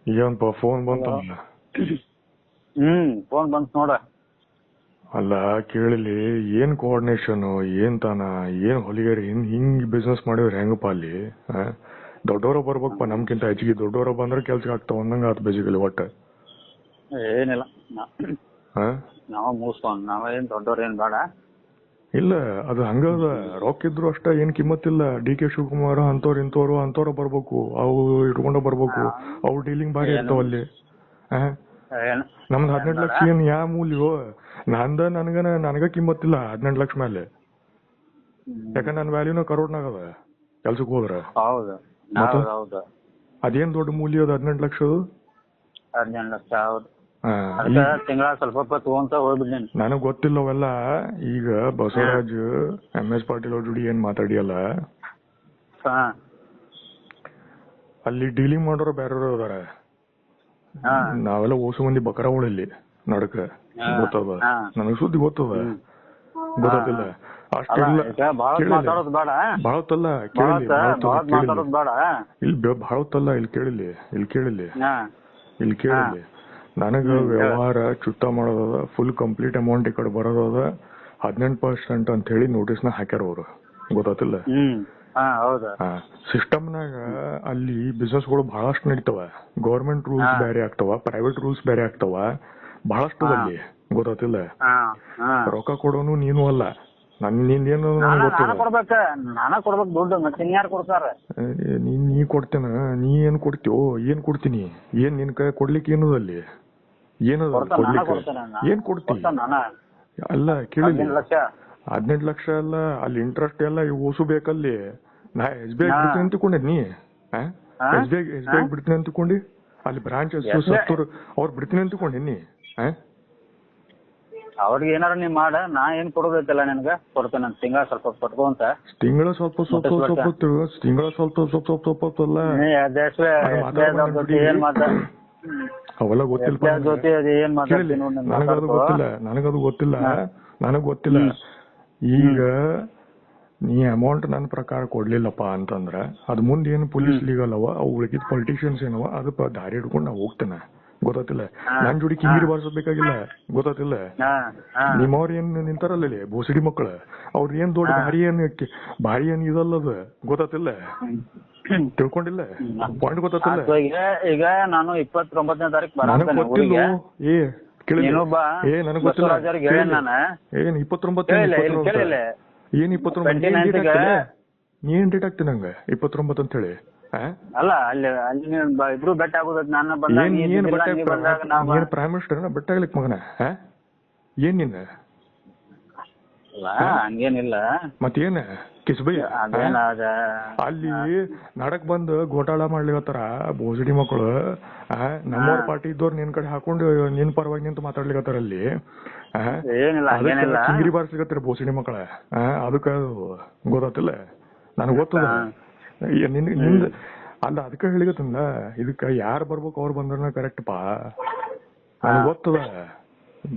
ಏನಪ್ಪ ಫೋನ್ ಬಂತ? ಫೋನ್ ಬಂತ್ ನೋಡ. ಅಲ್ಲ ಕೇಳಿಲಿ, ಏನ್ ಕೋಆರ್ಡಿನೇಷನ್, ಏನ್ ತಾನ, ಏನ್ ಹೊಲಿಗೆರಿ ಹಿಂಗ್ ಬಿಸ್ನೆಸ್ ಮಾಡಿದ್ರೆ ಹೆಂಗಪ್ಪ ಅಲ್ಲಿ? ದೊಡ್ಡವರ ಬರ್ಬೇಕಪ್ಪ, ನಮ್ಗಿಂತ ಹೆಚ್ಚಿಗೆ ದೊಡ್ಡವರ ಬಂದ್ರೆ ಕೆಲ್ಸಕ್ಕೆ ಆಗ್ತಾವ ಅಂದಂಗ ಆತ್ ಬೇಸಿಕಲಿ. ಒಟ್ಟ ಏನಿಲ್ಲ, ನಾವ ಮುಗಿಸ್ಕೊಂಡ್ ನಾವೇನ್ ದೊಡ್ಡವ್ರ ಏನ್ ಬೇಡ. ಇಲ್ಲ, ಅದು ಹಂಗದ. ರೊಕ್ಕ ಇದ್ರು ಅಷ್ಟ ಏನ್ ಕಿಮ್ಮತ್ತಿಲ್ಲ. ಡಿ ಕೆ ಶಿವಕುಮಾರ್ ಅಂತವ್ರು ಬರ್ಬೇಕು, ಅವು ಇಟ್ಕೊಂಡ ಬರ್ಬೇಕು. ಅವು ಡೀಲಿಂಗ್ ಬಾರಿ ಇರ್ತಾವ ಅಲ್ಲಿ. ನಮ್ದು 18 ಲಕ್ಷ ಏನ್ ಯಾ ಮೂಲ್ಯೋ? ನನಗ ಕಿಮ್ಮತ್ತಿಲ್ಲ 18 ಲಕ್ಷ ಮೇಲೆ. ಯಾಕಂದ್ರೆ ನನ್ನ ವ್ಯಾಲ್ಯೂನ ಕರೋಡ್ನಾಗ ಅದ ಕೆಲ್ಸಕ್ಕೆ ಹೋದ್ರ. ಅದೇನ್ ದೊಡ್ಡ ಮೂಲ್ಯ ಅದ 18 ಲಕ್ಷದು? 18 ಲಕ್ಷ ತಿಂಗಳ ಸ್ವಲ್ಪ ತಗೊಂತ ಹೋಗ್ಬಿಡ್ತೀನಿ. ನನಗ್ ಗೊತ್ತಿಲ್ಲ ಅವೆಲ್ಲ. ಈಗ ಬಸವರಾಜ್ MS ಪಾಟೀಲ್ ಅವ್ರ ಜೋಡಿ ಏನ್ ಮಾತಾಡಿಯಲ್ಲ, ಅಲ್ಲಿ ಡೀಲಿಂಗ್ ಮಾಡೋರು ಬೇರೆಯವರು ಅದಾರ. ನಾವೆಲ್ಲ ಓಸು ಮಂದಿ ಬಕರಾವಳಿಲ್ಲಿ ನಡಕ ಗೊತ್ತದ. ನನಗ್ ಸುದ್ದಿ ಗೊತ್ತದ, ಗೊತ್ತಿಲ್ಲ ಅಷ್ಟೆಲ್ಲ. ಬಾಳತ್ತಲ್ಲ ಕೇಳಿಲಿ, ಇಲ್ಲಿ ಬಾಳತ್ತಲ್ಲ. ಇಲ್ಲಿ ಕೇಳಿಲಿ. ನನಗ ವ್ಯವಹಾರ ಚುತ್ತ ಮಾಡೋದ, ಫುಲ್ ಕಂಪ್ಲೀಟ್ ಅಮೌಂಟ್ ಈ ಕಡೆ ಬರೋದ 18% ಅಂತ ಹೇಳಿ ನೋಟಿಸ್ ನ ಹಾಕ್ಯಾರ ಅವ್ರು, ಗೊತ್ತಿಲ್ಲ. ಸಿಸ್ಟಮ್ನಾಗ ಅಲ್ಲಿ ಬಿಸ್ನೆಸ್ ಗಳು ಬಹಳಷ್ಟು ನಡೀತಾವ. ಗವರ್ಮೆಂಟ್ ರೂಲ್ಸ್ ಬೇರೆ ಆಗ್ತಾವ, ಪ್ರೈವೇಟ್ ರೂಲ್ಸ್ ಬೇರೆ ಆಗ್ತಾವ, ಬಹಳಷ್ಟು ಅಲ್ಲಿ, ಗೊತ್ತಿಲ್ಲ. ರೊಕ್ಕ ಕೊಡೋನು ನೀನು ಅಲ್ಲ, ನಿಂದೇನು ನೀ ಕೊಡ್ತೇನ. ನೀ ಏನ್ ಕೊಡ್ತೀವೋ, ಏನ್ ಕೊಡ್ತೀನಿ, ಏನ್ ನಿನ್ ಕೈ ಕೊಡ್ಲಿಕ್ಕೆ ಏನದ ಅಲ್ಲಿ? ಏನದ ಕೊಡ್ಲಿಕ್ಕೆ? ಏನ್ ಕೊಡ್ತೀನಿ? ಅಲ್ಲ ಕೇಳಿ, 18 ಲಕ್ಷ ಅಲ್ಲ, ಅಲ್ಲಿ ಇಂಟ್ರೆಸ್ಟ್ ಎಲ್ಲ ಓಸು ಬೇಕಲ್ಲಿ. ನಾ SBI ಬಿಡ್ತೀನಿ ಅಂತಿಕೊಂಡಿ, SBI ಬಿಡ್ತೀನಿ ಅಂತಿಕೊಂಡಿ, ಅಲ್ಲಿ ಬ್ರಾಂಚ್ ಸತ್ತೂರು ಅವ್ರು ಬಿಡ್ತೀನಿ ಅಂತಿಕೊಂಡಿ. ಅವ್ರಿಗೆ ಏನಾರ ನೀ ಮಾಡ, ನಾ ಏನ್ ಕೊಡೋದೈತಲ್ಲ ನಿನ್ಗ ಕೊಡ್ತೇನೆ. ತಿಂಗಳ ಸ್ವಲ್ಪ ಕೊಟ್ಕೊಂತ, ತಿಂಗಳ ಸ್ವಲ್ಪ ಅವೆಲ್ಲ ಗೊತ್ತಿಲ್ಲ. ನನಗದು ಗೊತ್ತಿಲ್ಲ. ಈಗ ನೀ ಅಮೌಂಟ್ ನನ್ನ ಪ್ರಕಾರ ಕೊಡ್ಲಿಲ್ಲಪ್ಪ ಅಂತಂದ್ರ ಅದ್ ಮುಂದೆ ಏನು ಪೊಲೀಸ್ ಲೀಗಲ್ ಅವ, ಅವು ಉಳಿದ ಪೊಲಿಟಿಷಿಯನ್ಸ್ ಏನವ, ಅದಕ್ಕೆ ದಾರಿ ಹಿಡ್ಕೊಂಡು ನಾ ಹೋಗ್ತೇನೆ, ಗೊತ್ತಿಲ್ಲ. ನನ್ ಜೋಡಿ ಕಿಂಗಿರಿ ಬಾರಿಸಬೇಕಾಗಿಲ್ಲ, ಗೊತ್ತಿಲ್ಲ. ನಿಮ್ಮವ್ರ ಏನ್ ನಿಂತಾರಲ್ಲ ಬೋಸಡಿ ಮಕ್ಕಳ, ಅವ್ರ ಏನ್ ದೊಡ್ಡ ಭಾರಿ ಏನ್ ಇದಲ್ಲದ, ಗೊತ್ತಿಲ್ಲ. ತಿಳ್ಕೊಂಡಿಲ್ಲ ಪಾಯಿಂಟ್, ಗೊತ್ತಿಲ್ಲ. ಈಗ ನಾನು 29ನೇ ತಾರೀಕು ನನಗ್ ಗೊತ್ತಿಲ್ಲ. ನನಗ್ ಗೊತ್ತಿಲ್ಲ. ಏನ್ 29 ಏನ್ 29 ನೀ ಏನ್ ಡೇಟ್ ಆಗ್ತೀನಿ ನಂಗ 29 ಅಂತ ಹೇಳಿ? ಅಲ್ಲ, ಅಲ್ಲಿ ಇಬ್ರು ಬೆಟ್ಟ ಆಗೋದ್ ನಾನು ಏನ್ ಪ್ರೈಮ್ ಮಿನಿಸ್ಟರ್ ಬೆಟ್ಟ ಆಗ್ಲಿಕ್ ಮಗನ? ಏನ್ ನಿನ್ನ ಹಂಗೇನಿಲ್ಲ. ಮತ್ತೇನ ಕಿಸ್ಬೈ ಅಲ್ಲಿ ನಡಕ್ ಬಂದು ಗೋಟಾಳ ಮಾಡ್ಲಿಕತ್ತಾರ ಬೋಸಡಿ ಮಕ್ಕಳು. ನಮ್ಮವ್ರ ಪಾರ್ಟಿ ಇದ್ದವ್ರು ನಿನ್ ಕಡೆ ಹಾಕೊಂಡು ನಿನ್ ಪರವಾಗಿ ನಿಂತು ಮಾತಾಡ್ಲಿಕತ್ತಾರ ಅಲ್ಲಿ. ಕಿಂಗಿರಿ ಬಾರಿಸ್ಲಿಕತ್ತಾರ ಬೋಸಡಿ ಮಕ್ಕಳ. ಅದಕ್ಕ ಗೊತ್ತಿಲ್ಲ. ನನಗ್ ಗೊತ್ತದ ನಿಂದ ಅಲ್ಲ, ಅದಕ್ಕ ಹೇಳಿಗತ್ತಲ್ಲ. ಇದಕ್ಕ ಯಾರು ಬರ್ಬೇಕು ಅವ್ರು ಬಂದ್ರ ಕರೆಕ್ಟ್ ಪಾ, ನನಗ್ ಗೊತ್ತದ,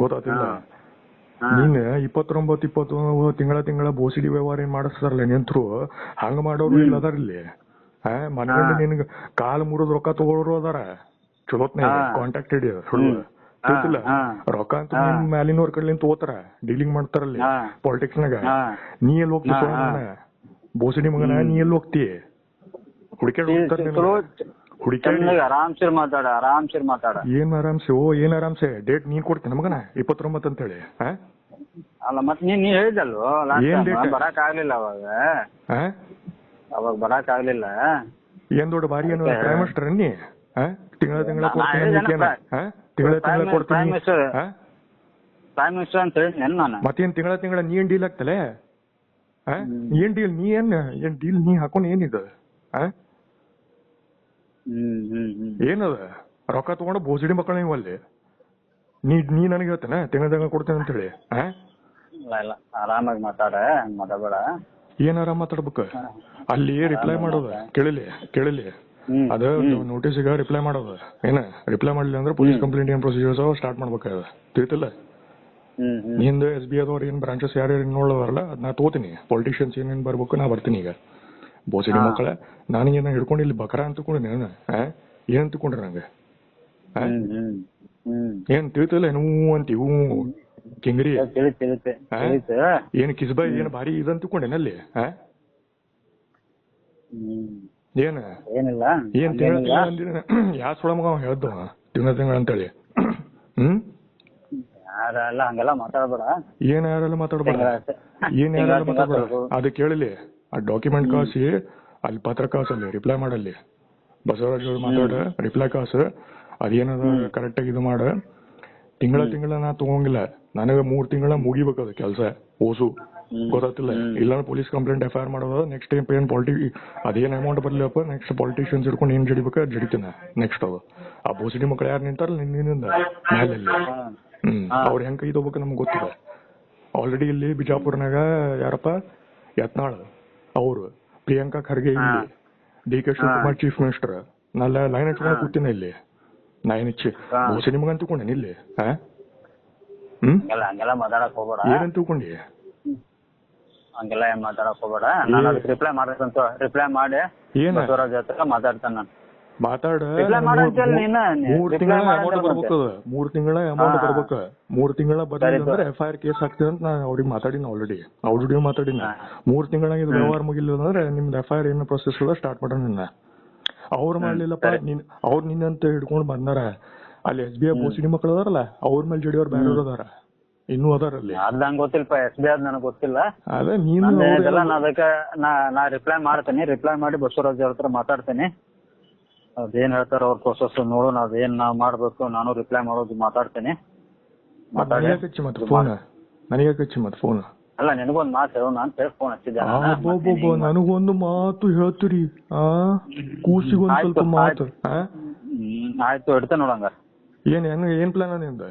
ಗೊತ್ತಿಲ್ಲ. ನೀನ್ 29 ತಿಂಗಳ ಬೋಸಿಡಿ ವ್ಯವಹಾರ ಏನ್ ಮಾಡಿಸ್ತಾರಲ್ಲ ನಿಂತ್ರು, ಹಂಗ ಮಾಡೋರು ಇಲ್ಲ ಅದಾರ ಇಲ್ಲಿ. ಮನಗಂಡ ನಿನ್ಗ ಕಾಲ್ ಮುರಿದ್ ರೊಕ್ಕ ತಗೊಳ್ಳೋರು ಅದಾರ, ಚಲೋತ್ನ ಕಾಂಟ್ಯಾಕ್ಟ್ ಹಿಡಿಯ ಸುಳ್ಳು ತಿಳ್ತಿಲ್ಲ. ರೊಕ್ಕ ಅಂತ ನಿಮ್ ಮ್ಯಾಲಿನವ್ರ ಕಡ್ಲಿಂದ ತಗೋತಾರ, ಡೀಲಿಂಗ್ ಮಾಡ್ತಾರಲ್ಲಿ ಪಾಲಿಟಿಕ್ಸ್ ನಾಗ. ನೀ ಎಲ್ಲಿ ಹೋಗ್ತಿ ಬೋಸಿಡಿ ಮಗನ? ನೀ ಎಲ್ಲಿ ಹೋಗ್ತಿ? ಹುಡುಕ್ಯಾಡ್ ಮಾತಾಡ. ಏನ್ ಆರಾಮ್ಸೆ ಡೇಟ್ ನೀನ್ ಕೊಡ್ತೀನಿ ಮಗನ 29 ಅಂತ ಹೇಳಿ. ಅಲ್ಲ ಮತ್ ನೀನ್ ಹೇಳಿದಲ್ವ ಬರಾಕ್ ಆಗ್ಲಿಲ್ಲ ಅವಾಗ ಬರಾಕ್ ಆಗ್ಲಿಲ್ಲ. ಏನ್ ದೊಡ್ಡ ಬಾರಿ ಏನು ಪ್ರೈಮ್ ಮಿನಿಸ್ಟರ್ ನೀ? ತಿಂಗಳ ಕೊಡ್ತೀನಿ ಪ್ರೈಮ್ ಮಿನಿಸ್ಟರ್ ಅಂತ ಹೇಳಿ ನಾನು. ಮತ್ತೇನ್ ತಿಂಗಳ ನೀ ಏನ್ ಡೀಲ್ ಆಗ್ತಲೆ? ಏನ್ ಡೀಲ್ ನೀ ಏನ್ ಡೀಲ್ ನೀ ಹಾಕೊಂಡ್ ಏನಿದ? ಏನದ? ರೊಕ್ಕ ತಗೊಂಡು ಬೋಸಡಿ ಮಕ್ಕಳ ನೀವು ಅಲ್ಲಿ. ನೀ ನನಗೆ ಹೇಳ್ತೇನೆ ತಿಂಗಳ ಕೊಡ್ತೇನೆ ಅಂತ ಹೇಳಿ? ಆರಾಮಾಗಿ ಮಾತಾಡಬೇಡ. ಏನ್ ಆರಾಮ್ ಮಾತಾಡ್ಬೇಕ? ಅಲ್ಲಿ ರಿಪ್ಲೈ ಮಾಡೋದ ಕೇಳಿಲಿ ಅದ ನೋಟಿಸ್ಗ ರಿಪ್ಲೈ ಮಾಡೋದ. ಏನ ರಿಪ್ಲೈ ಮಾಡ್ಲಿಲ್ಲ ಅಂದ್ರೆ ಪೊಲೀಸ್ ಕಂಪ್ಲೇಂಟ್ ಏನ್ ಪ್ರೊಸೀಜರ್ಸ್ ಸ್ಟಾರ್ಟ್ ಮಾಡ್ಬೇಕಾಗ, ತಿಳಿತಿಲ್ಲ. ನಿಂದ SBI ಅದವ್ರು ಏನ್ ಬ್ರಾಂಚಸ್ ಯಾರು ನೋಡೋದಾರಲ್ಲ ಅದ್ ನಾ ತಗೋತೀನಿ. ಪೊಲಿಟಿಷಿಯನ್ಸ್ ಏನೇನ್ ಬರ್ಬೇಕು ನಾ ಬರ್ತೀನಿ. ಈಗ ಬೋಸಡಿ ಮಕ್ಕಳ ನನಗೇನ ಹಿಡ್ಕೊಂಡು ಇಲ್ಲಿ ಬಕರ ಅಂತಕೊಂಡ್ರಿ, ಏನ್ ಅಂತಕೊಂಡ್ರಿ ನಂಗೆ? ಏನ್ ತಿಳಿತಲ್ಲ ಹ್ಞೂ ಅಂತಿ ಹ್ಞೂ ಕಿಂಗ್ರಿ ತಿಳಿತು ಏನ್ ಕಿಸ್ಬಾಯ್ ಏನ್ ಭಾರಿ ಇದಂತ ತಿಳ್ಕೊಂಡೇನಲ್ಲಿ ಏನ ಏನಿಲ್ಲ ಏನ್ ತಿಂಗಳ ಯಾ ಸುಳ ಮಗ ಹೇಳ್ದು ತಿಂಗಳ ಅಂತೇಳಿ ಯಾರಲ್ಲ ಹಂಗೆಲ್ಲ ಮಾತಾಡ್ಬೇಡ. ಏನ್ ಯಾರೆಲ್ಲ ಮಾತಾಡ್ಬೇಡ ಅದು ಕೇಳಲಿ ಆ ಡಾಕ್ಯುಮೆಂಟ್ ಕಾಸಿ ಅಲ್ಲಿ ಪತ್ರ ಕಾಸಲ್ಲಿ ರಿಪ್ಲೈ ಮಾಡಲ್ಲಿ ಬಸವರಾಜ್ ಮಾತಾಡ ರಿಪ್ಲೈ ಕಾಸು ಅದೇನದ ಕರೆಕ್ಟ್ ಆಗಿ ಇದು ಮಾಡ. ತಿಂಗಳ ನಾ ತಗೊಂಗಿಲ್ಲ, ನನಗ 3 ತಿಂಗಳ ಮುಗಿಬೇಕದ ಕೆಲಸ ಓಸು ಗೊತ್ತಿಲ್ಲ. ಇಲ್ಲ ಪೊಲೀಸ್ ಕಂಪ್ಲೇಂಟ್ FIR ಮಾಡೋದು. ನೆಕ್ಸ್ಟ್ ಟೈಮ್ ಏನ್ ಅದೇನ್ ಅಮೌಂಟ್ ಬರ್ಲಿಪ್ಪ ನೆಕ್ಸ್ಟ್ ಪಾಲಿಟಿಷಿಯನ್ಸ್ ಇಟ್ಕೊಂಡು ಏನ್ ಜಡಿಬೇಕ ಜಡಿತೀನ ನೆಕ್ಸ್ಟ್ ಅದು. ಆ ಬೋಸಿಡಿ ಮಕ್ಳು ಯಾರು ನಿಂತಾರಲ್ಲ ನಿನ್ನಿಂದ ಮ್ಯಾಲಲ್ಲಿ ಅವ್ರ ಹೆಂಗ್ ಕೈ ತಗೋಬೇಕು ನಮ್ಗೆ ಗೊತ್ತಿಲ್ಲ. ಆಲ್ರೆಡಿ ಇಲ್ಲಿ ಬಿಜಾಪುರ್ನಾಗ ಯಾರಪ್ಪ ಯತ್ನಾಳ್ ಅವರು, ಪ್ರಿಯಾಂಕಾ ಖರ್ಗೆ ಇಲ್ಲಿ, DK ಶಿವಕುಮಾರ್ ಚೀಫ್ ಮಿನಿಸ್ಟರ್, ನಾಳೆ ಲೈನ್ ಹಚ್ಕೊಂಡು ಕೂತೀನಿ ಇಲ್ಲಿ. ನೈನ್ ಹೆಚ್ಚಿ ಬೋಸಿಡಿ ಮಗ ಅಂತ ತಿಳ್ಕೊಂಡೇನಿ ಇಲ್ಲಿ. ಹಂಗೆಲ್ಲ ಮಾತಾಡಕ್ ಹೋಗ್ಬೇಡ. ಏನಂತ ತಿಳ್ಕೊಂಡಿ? ಹಂಗೆಲ್ಲ ಏನ್ ಮಾತಾಡಕ್ ಹೋಗ್ಬೇಡ. ನಾನು ಅದಕ್ಕೆ ರಿಪ್ಲೈ ಮಾಡಿ ಬಸವರಾಜ್ ಹತ್ರ ಮಾತಾಡ್ತಾನೆ ನಾನು. ಮಾತಾಡ 3 ತಿಂಗಳ ಅಮೌಂಟ್ ಬರ್ಬೇಕದ. 3 ತಿಂಗಳ ಅಮೌಂಟ್ ಬರ್ಬೇಕ. 3 ತಿಂಗಳ ಬರ್ಲಿಲ್ಲ FIR ಕೇಸ್ ಹಾಕ್ತೇವೆ ಅಂತ ನಾನು ಅವ್ರಿಗೆ ಮಾತಾಡಿನ ಆಲ್ರೆಡಿ. ಅವ್ರ ಜೊತೆ ಮಾತಾಡಿನ 3 ತಿಂಗಳಾಗ ಇದು ವ್ಯವಹಾರ ಮುಗಿಲ್ಲ ಅಂದ್ರೆ ನಿಮ್ದು FIR ಏನು ಪ್ರೊಸೆಸ್ ಅದ ಸ್ಟಾರ್ಟ್ ಮಾಡೋಣ. ಅವ್ರು ಮಾಡ್ಲಿಲ್ಲಪ್ಪ ಅವ್ರು ನಿನ್ನಂತ ಹಿಡ್ಕೊಂಡು ಬಂದಾರ. ಅಲ್ಲಿ SBI ಬೋಸಿಡಿ ಮಕ್ಳು ಅದಾರಲ್ಲ ಅವ್ರ ಮೇಲೆ ಜಡಿಯವ್ರು ಬೇರೆಯವ್ರು ಅದಾರ, ಇನ್ನೂ ಅದಾರಲ್ಲಿ. ಅದಂಗ ಗೊತ್ತಿಲ್ಪ SBI ಅದ್ ನನಗೆ ಗೊತ್ತಿಲ್ಲ. ಅದೇ ನೀನು ಅದಕ್ಕೆ ನಾ ರಿಪ್ಲೈ ಮಾಡಿ ಬಸವರಾಜ್ ಅವ್ರ ಹತ್ರ ಮಾತಾಡ್ತೇನೆ. ಅದೇನ್ ಹೇಳ್ತಾರ ಅವ್ರ ಪ್ರೊಸೆಸ್ ನೋಡೋಣ. ಅದೇನ್ ನಾವ್ ಮಾಡ್ಬೇಕು ನಾನು ರಿಪ್ಲೈ ಮಾಡೋದು ಮಾತಾಡ್ತೇನೆ. ನನಗೆ ಮತ್ ಫೋನ್ ಅಲ್ಲ ನಿನಗೊಂದ್ ಮಾತು ಹೇಳೋಣ ಅಂತ ಹೇಳಿ ಫೋನ್ ಹಚ್ಚಿದ್ದೆ. ನನಗೊಂದು ಮಾತು ಹೇಳ್ತೀರಿ ಕೂಸಿಗೊಂದ್ ಸ್ವಲ್ಪ ಮಾತು. ಆಯ್ತು ಇಡ್ತೇನೆ ನೋಡಂಗ. ಏನ್ ಪ್ಲಾನ್ ನಿಂದ?